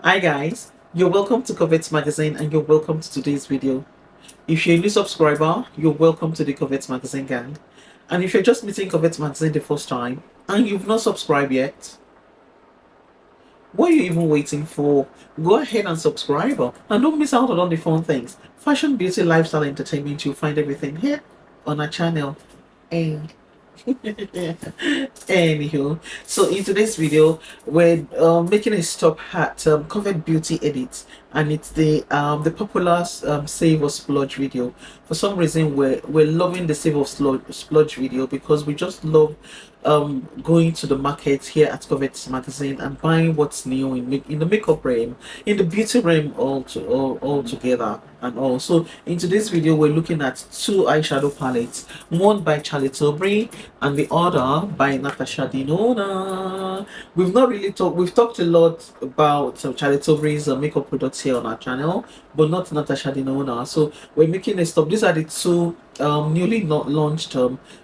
Hi guys, you're welcome to COVET Magazine and you're welcome to today's video. If you're a new subscriber, you're welcome to the COVET Magazine gang. And if you're just meeting COVET Magazine the first time and you've not subscribed yet, what are you even waiting for? Go ahead and subscribe and don't miss out on all the fun things. Fashion, beauty, lifestyle, entertainment, you'll find everything here on our channel. And anywho, so in today's video, we're making a stop at Covered Beauty Edit, and it's the popular Save or Splurge video. For some reason, we're loving the Save or Splurge video because we just love going to the market here at Covet Magazine and buying what's new in the makeup realm, in the beauty realm all together and all. So in today's video, we're looking at two eyeshadow palettes, one by Tilbury and the other by NATASHA DENONA. We've talked a lot about Tilbury's makeup products here on our channel, but not NATASHA DENONA. So we're making a stop. These are the two newly not launched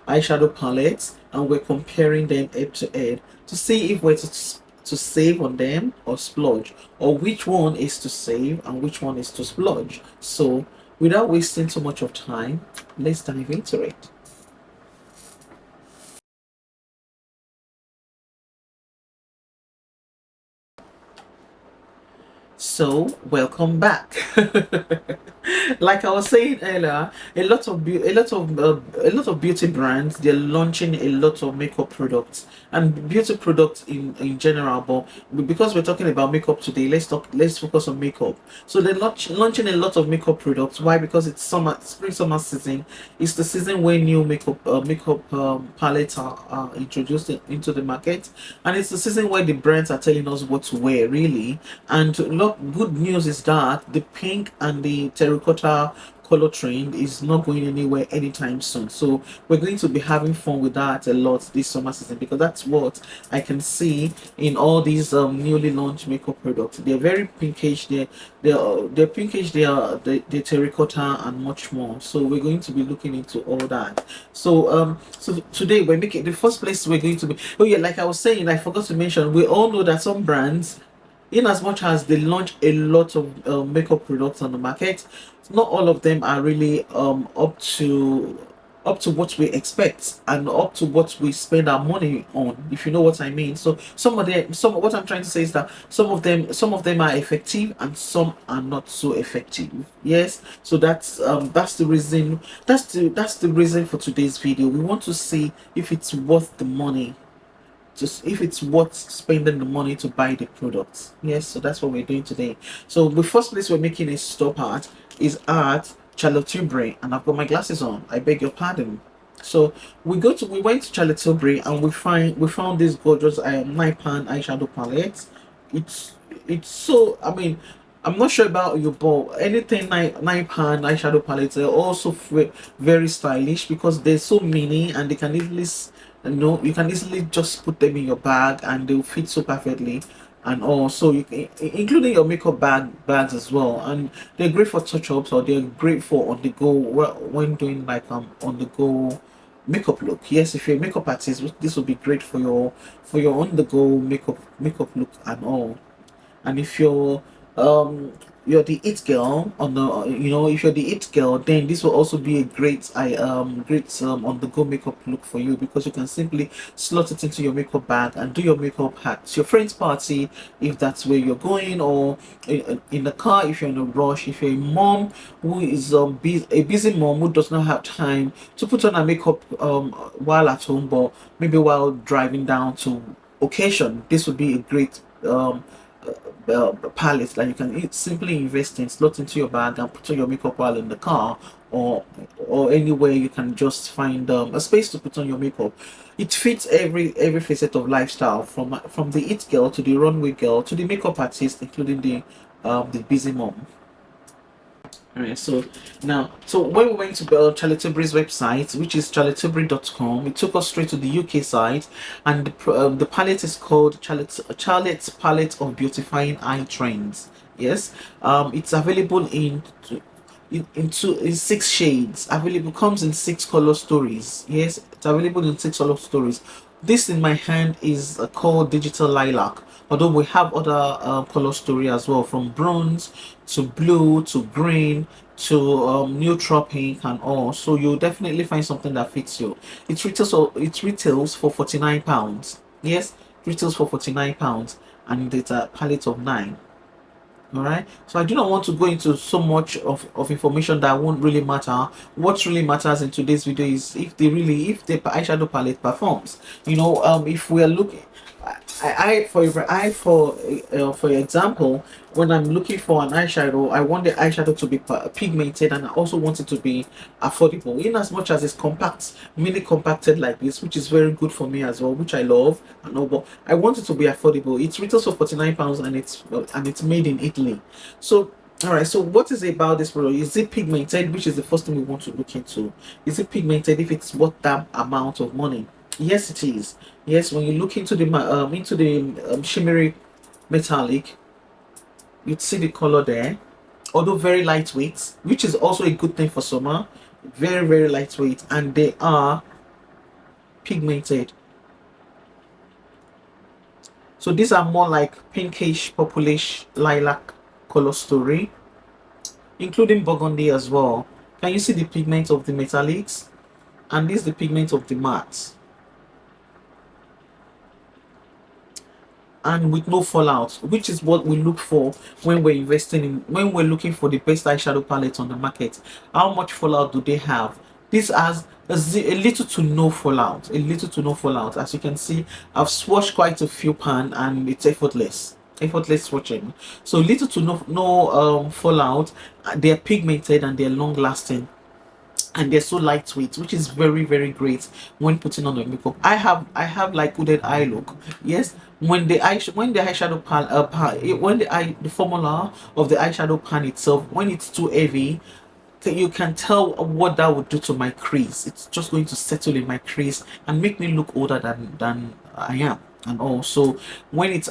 eyeshadow palettes, and we're comparing them head to head to see if we're to save on them or splurge, or which one is to save and which one is to splurge. So without wasting too much of time, let's dive into it. So welcome back. Like I was saying earlier, a lot of beauty brands, they're launching a lot of makeup products and beauty products in general. But because we're talking about makeup today, let's focus on makeup. So they're launching a lot of makeup products. Why? Because it's spring summer season. It's the season where new makeup palettes are introduced into the market, and it's the season where the brands are telling us what to wear really. And look, good news is that the pink and the terracotta color trend is not going anywhere anytime soon. So we're going to be having fun with that a lot this summer season, because that's what I can see in all these newly launched makeup products. They're very pinkish. They're pinkish. They're terracotta and much more. So we're going to be looking into all that. So today we're making the first place we're going to be. Oh yeah, like I was saying, I forgot to mention. We all know that some brands, in as much as they launch a lot of makeup products on the market, not all of them are really up to what we expect and up to what we spend our money on, if you know what I mean. So some what I'm trying to say is that some of them are effective and some are not so effective. Yes, so that's the reason, that's the reason for today's video. We want to see if it's worth the money, just if it's worth spending the money to buy the products. Yes, so that's what we're doing today. So the first place we're making a stop at is at Tilbury, and I've got my glasses on, I beg your pardon. So we went to Tilbury and we found this gorgeous £9 eyeshadow palette. It's so, I mean, I'm not sure about you, but anything £9 eyeshadow palettes are also very stylish because they're so mini and they can easily you can easily just put them in your bag and they'll fit so perfectly. And also you can, including your makeup bags as well, and they're great for touch-ups, or they're great for on the go when doing like on the go makeup look. Yes, if you're a makeup artist, this will be great for your on the go makeup look and all. And if you're the it girl on the, if you're the it girl, then this will also be a great on the go makeup look for you, because you can simply slot it into your makeup bag and do your makeup at your friend's party if that's where you're going, or in the car if you're in a rush, if you're a mom who is a busy mom who does not have time to put on her makeup while at home, but maybe while driving down to occasion. This would be a great palette that you can simply invest in, slot into your bag and put on your makeup while in the car, or anywhere you can just find a space to put on your makeup. It fits every facet of lifestyle, from the it girl to the runway girl to the makeup artist, including the busy mom. Alright, so when we went to Charlotte Tilbury's website, which is charlottetilbury.com, it took us straight to the UK site, and the palette is called Charlotte's Palette of Beautifying Eye Trends. Yes, it's available in 6 shades. Available, comes in 6 color stories. Yes, it's available in 6 color stories. This in my hand is called Digital Lilac. Although we have other color story as well, from bronze to blue to green to neutral pink and all. So you'll definitely find something that fits you. It retails for £49. Yes, it retails for £49, and it's a palette of 9. All right, so I do not want to go into so much of information that won't really matter. What really matters in today's video is if the eyeshadow palette performs. If we are looking, for example, when I'm looking for an eyeshadow, I want the eyeshadow to be pigmented, and I also want it to be affordable. In as much as it's compact, mini compacted like this, which is very good for me as well, which I love and all, but I want it to be affordable. It retails for £49, and it's made in Italy. So all right, so what is it about this product? Is it pigmented, which is the first thing we want to look into? Is it pigmented? If it's worth that amount of money? Yes, it is. Yes, when you look into the shimmery metallic, you'd see the color there. Although very lightweight, which is also a good thing for summer. Very, very lightweight, and they are pigmented. So these are more like pinkish, purplish, lilac color story, including burgundy as well. Can you see the pigment of the metallics? And this is the pigment of the matte. And with no fallout, which is what we look for when we're looking for the best eyeshadow palette on the market. How much fallout do they have? This has a little to no fallout, as you can see. I've swatched quite a few pan, and it's effortless swatching. So little to no fallout. They're pigmented and they're long lasting, and they're so lightweight, which is very, very great when putting on the makeup. I have like hooded eye look. Yes, when the eyeshadow pan when the formula of the eyeshadow pan itself, when it's too heavy, you can tell what that would do to my crease. It's just going to settle in my crease and make me look older than I am. And also, when it's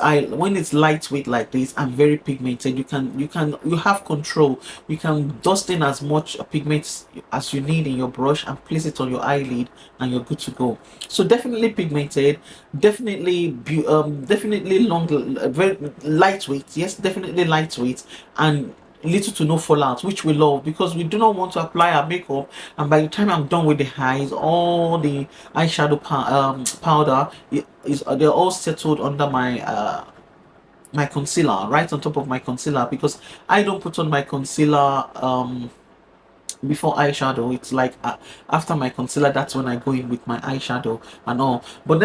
lightweight like this and very pigmented, you have control. You can dust in as much pigment as you need in your brush and place it on your eyelid, and you're good to go. So definitely pigmented, definitely long, very lightweight. Yes, definitely lightweight, and little to no fallout, which we love, because we do not want to apply our makeup and by the time I'm done with the eyes, all the eyeshadow powder they're all settled under my concealer, right on top of my concealer, because I don't put on my concealer before eyeshadow. It's like after my concealer, that's when I go in with my eyeshadow and all. But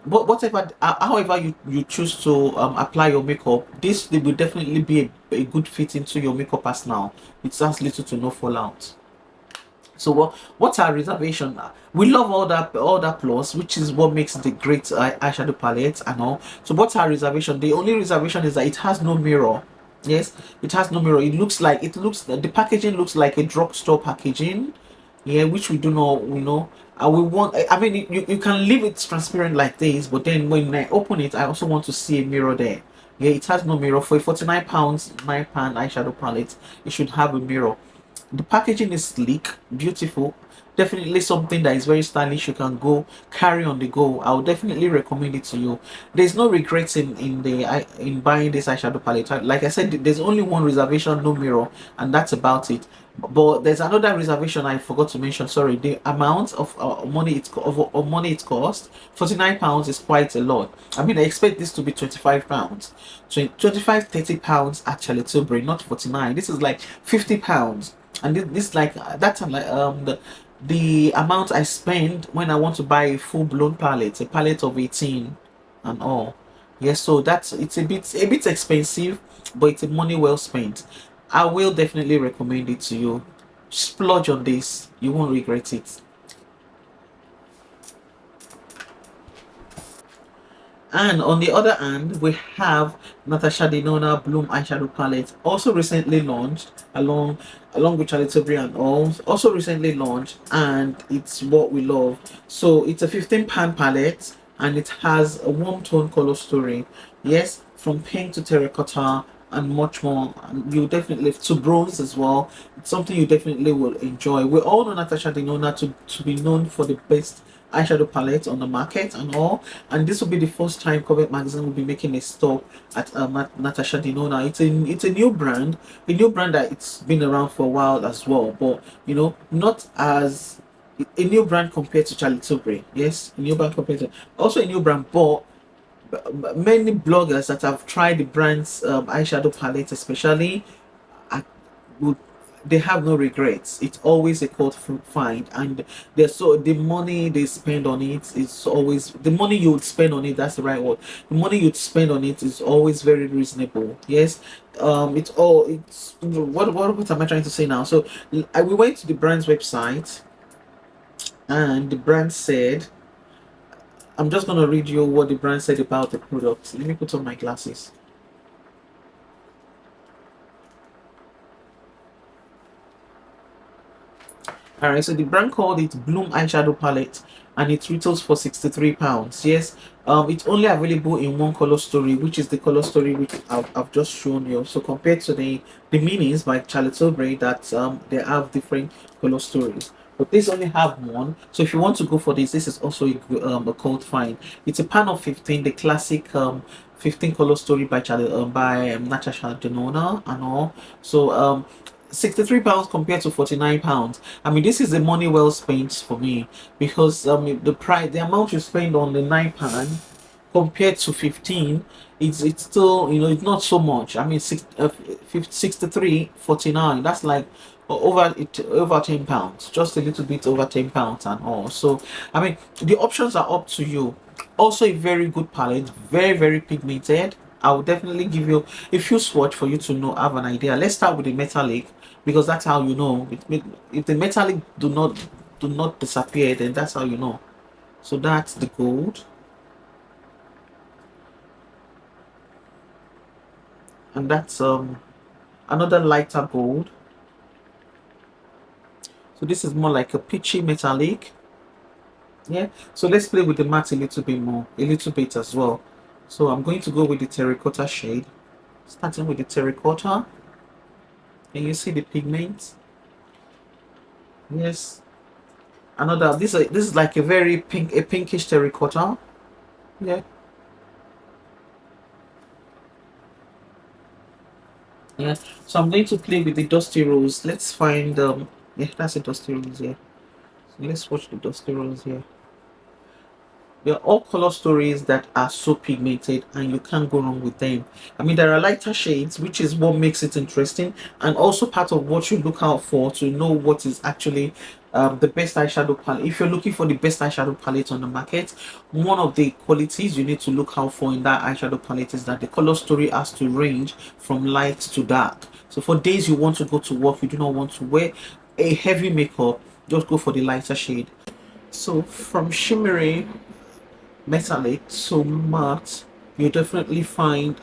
whatever, however you choose to apply your makeup, this will definitely be a good fit into your makeup arsenal. It has little to no fallout. So what's our reservation? We love all that plus, which is what makes the great eyeshadow palette and all. So what's our reservation? The only reservation is that it has no mirror. Yes, it has no mirror. The packaging looks like a drugstore packaging. Yeah, which we do not, and we want. I mean, you can leave it transparent like this, but then when I open it, I also want to see a mirror there. Yeah, it has no mirror. For a £49 9 pan eyeshadow palette, it should have a mirror. The packaging is sleek, beautiful, definitely something that is very stylish. You can go carry on the go. I would definitely recommend it to you. There's no regrets in buying this eyeshadow palette. Like I said, there's only one reservation, no mirror, and that's about it. But there's another reservation I forgot to mention. Sorry, the amount of money it costs. £49 is quite a lot. I mean, I expect this to be £25, 25 £30 actually. Tilbury, not 49. This is like £50, and this like that's like the amount I spend when I want to buy a full-blown palette, a palette of 18 and all. Yes, so it's a bit expensive, but it's a money well spent. I will definitely recommend it to you. Splurge on this, you won't regret it. And on the other hand, we have NATASHA DENONA Bloom eyeshadow palette, also recently launched, along with Charlie Tilbury and all, also recently launched, and it's what we love. So it's a 15 pan palette, and it has a warm tone color story. Yes, from pink to terracotta and much more. And you definitely to bronze as well. It's something you definitely will enjoy. We all know Natasha Denona to be known for the best eyeshadow palette on the market and all. And this will be the first time Covet magazine will be making a stop at Natasha Denona. It's a new brand that it's been around for a while as well, but you know, not as a new brand compared to Charlie Tilbury. Yes, a new brand compared to also a new brand, but many bloggers that have tried the brand's eyeshadow palette, especially, are, would they have no regrets. It's always a quote find, and they're so the money they spend on it is always the money you would spend on it. That's the right word. The money you'd spend on it is always very reasonable. Yes, it's what am I trying to say now? So we went to the brand's website, and the brand said, I'm just going to read you what the brand said about the product. Let me put on my glasses. Alright, so the brand called it Bloom Eyeshadow Palette, and it retails for £63. Yes, it's only available in one color story, which is the color story which I've just shown you. So compared to the minis by Charlotte Tilbury, that they have different color stories. But these only have one. So if you want to go for this is also a cold find. It's a pan of 15, the classic 15 color story by NATASHA Denona and all. So £63 compared to £49. I mean, this is the money well spent for me, because the amount you spend on the 9 pan compared to 15, it's still, you know, it's not so much. I mean, 63.49, that's like over £10, just a little bit over £10 and all. So I mean, the options are up to you. Also a very good palette, very pigmented. I will definitely give you a few swatch for you to know, have an idea. Let's start with the metallic, because that's how you know. If the metallic do not disappear, then that's how you know. So that's the gold, and that's another lighter gold. So this is more like a peachy metallic. Yeah, so let's play with the matte a little bit more, a little bit as well. So I'm going to go with the terracotta shade, starting with the terracotta. Can you see the pigment? Yes, another, this is like a very pinkish terracotta. Yeah, yeah. So I'm going to play with the dusty rose. Let's find yeah, that's a dusty rose here. So let's watch the dusty rose here. They're all color stories that are so pigmented, and you can't go wrong with them. I mean, there are lighter shades, which is what makes it interesting, and also part of what you look out for to know what is actually the best eyeshadow palette. If you're looking for the best eyeshadow palette on the market, one of the qualities you need to look out for in that eyeshadow palette is that the color story has to range from light to dark. So for days you want to go to work, you do not want to wear a heavy makeup, just go for the lighter shade. So from shimmery metallic so matte, you definitely find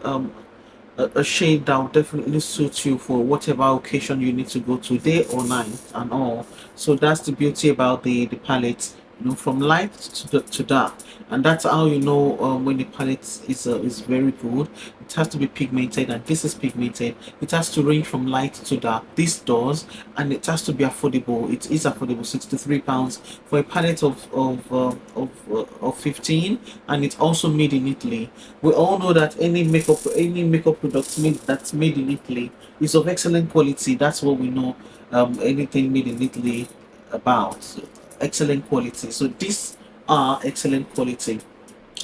a shade that will definitely suit you for whatever occasion you need to go to, day or night and all. So that's the beauty about the palette, you know, from light to dark. And that's how you know when the palette is very good. It has to be pigmented, and this is pigmented. It has to range from light to dark. This does, and it has to be affordable. It is affordable, £63 for a palette of 15, and it's also made in Italy. We all know that any makeup product that's made in Italy is of excellent quality. That's what we know. Anything made in Italy about excellent quality. So these are excellent quality.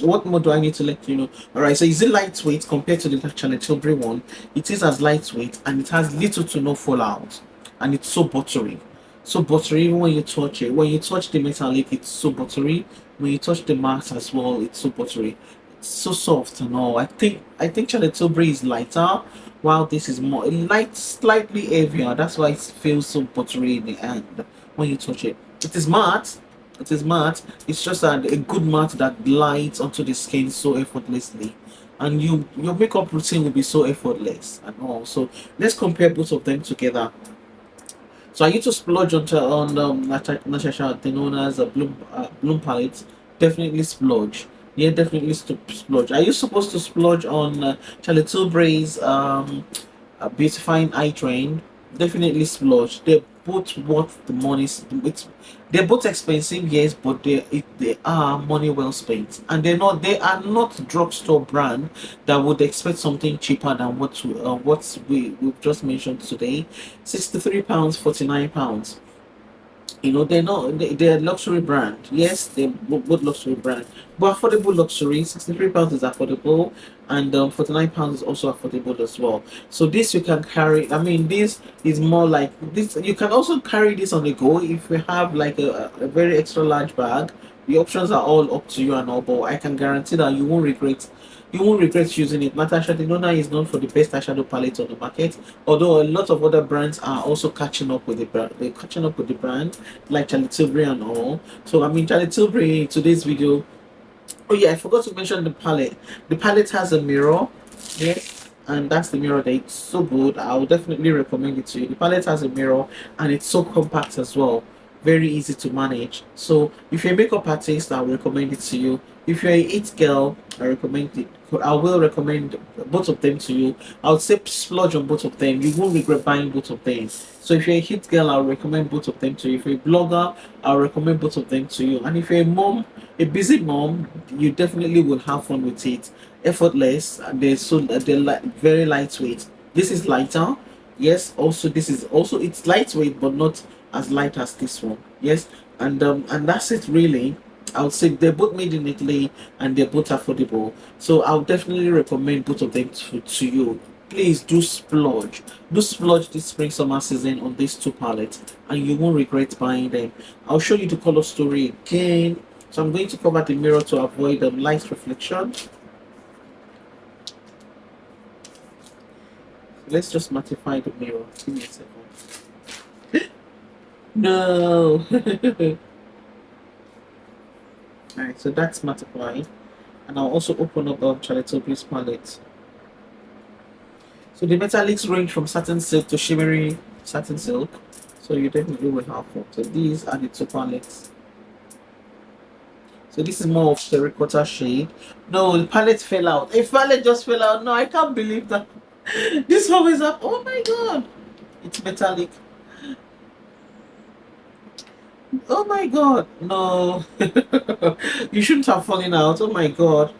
What more do I need to let you know? All right, so is it lightweight compared to the Charlotte Tilbury one? It is as lightweight, and it has little to no fallout, and it's so buttery. So buttery, even when you touch it. When you touch the metallic, it's so buttery. When you touch the matte as well, it's so buttery. It's so soft and all. I think Charlotte Tilbury is lighter, while this is more light, slightly heavier. That's why it feels so buttery in the end when you touch it. It is matte. It is matte. It's just a good matte that glides onto the skin so effortlessly, and your makeup routine will be so effortless and all. So let's compare both of them together. So I used to splurge on NATASHA Denona's Bloom palette. Definitely splurge. Yeah, definitely splurge. Are you supposed to splurge on Charlie Tilbury's beautifying eye train? Definitely splurge. They're both worth the money. They're both expensive, yes, but they are money well spent, and they are not drugstore brand that would expect something cheaper than what we've just mentioned today. £63, £49. You know, they're luxury brand. Yes, they're both luxury brand, but affordable luxury. £63 is affordable, and £49 is also affordable as well. So this you can carry. I mean, this is more like this. You can also carry this on the go if you have like a very extra large bag. The options are all up to you and all, but I can guarantee that you won't regret using it. Natasha Denona is known for the best eyeshadow palette on the market, although a lot of other brands are also catching up with the brand. They're catching up with the brand, like Charlie Tilbury and all. So I mean, Charlie Tilbury in today's video. Oh yeah, I forgot to mention the palette. The palette has a mirror. Yes, and that's the mirror that it's so good. I would definitely recommend it to you. The palette has a mirror and it's so compact as well. Very easy to manage. So if you're a makeup artist, I will recommend it to you. If you're a it girl, I recommend it. I will recommend both of them to you. I would say splurge on both of them. You won't regret buying both of them. So if you're a hit girl, I'll recommend both of them to you. If you're a blogger, I'll recommend both of them to you. And if you're a mom, a busy mom, you definitely will have fun with it. Effortless, and they're very lightweight. This is lighter. Yes, also this is also it's lightweight, but not as light as this one. Yes, and that's it really. I would say they're both made in Italy and they're both affordable. So I'll definitely recommend both of them to you. Please do splurge. Do splurge this spring summer season on these two palettes and you won't regret buying them. I'll show you the color story again. So I'm going to cover the mirror to avoid light reflection. Let's just mattify the mirror. Give me a second. No. Alright, so that's mattified. And I'll also open up Charlotte Tilbury's palette. So the metallics range from satin silk to shimmery satin silk. So you definitely will have fun. So these are the two palettes. So this is more of terracotta shade. No, the palette fell out. A palette just fell out. No, I can't believe that. This one is up. Oh my god. It's metallic. Oh my god. No. You shouldn't have fallen out. Oh my god.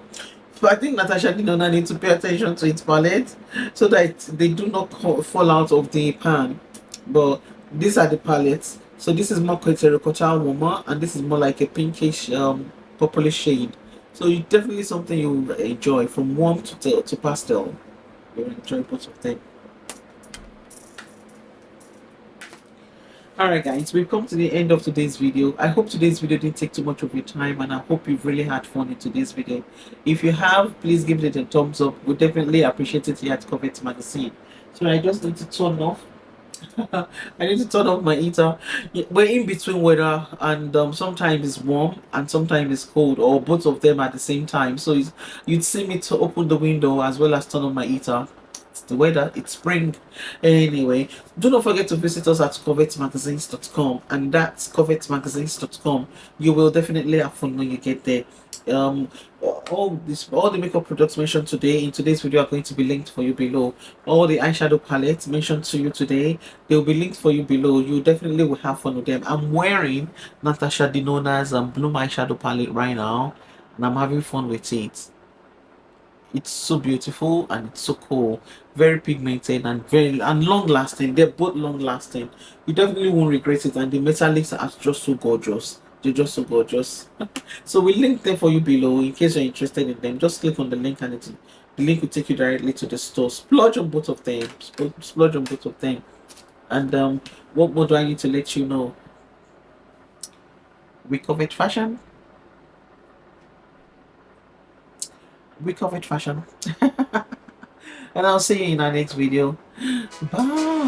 But I think Natasha Denona needs to pay attention to its palette so that they do not fall out of the pan. But these are the palettes. So this is more terracotta warmer and this is more like a pinkish purplish shade. So you definitely something you enjoy from warm to pastel. You'll enjoy both of them. Alright guys, we've come to the end of today's video. I hope today's video didn't take too much of your time and I hope you've really had fun in today's video. If you have, please give it a thumbs up. We definitely appreciate it here at COVET Magazine. So I just need to turn off. I need to turn off my heater. We're in between weather and sometimes it's warm and sometimes it's cold or both of them at the same time. So you'd see me to open the window as well as turn on my heater. It's the weather, it's spring. Anyway, do not forget to visit us at covetmagazines.com and that's covetmagazines.com. You will definitely have fun when you get there. All the makeup products mentioned today in today's video are going to be linked for you below. All the eyeshadow palettes mentioned to you today, they will be linked for you below. You definitely will have fun with them. I'm wearing Natasha Denona's Bloom eyeshadow palette right now and I'm having fun with it. It's so beautiful and it's so cool, very pigmented and very and long lasting. They're both long lasting. You definitely won't regret it, and the metallics are just so gorgeous. They're just so gorgeous. So we link them for you below in case you're interested in them. Just click on the link and the link will take you directly to the store. Splurge on both of them. Splurge on both of them. And what more do I need to let you know? We covered fashion. We covered fashion. And I'll see you in our next video. Bye.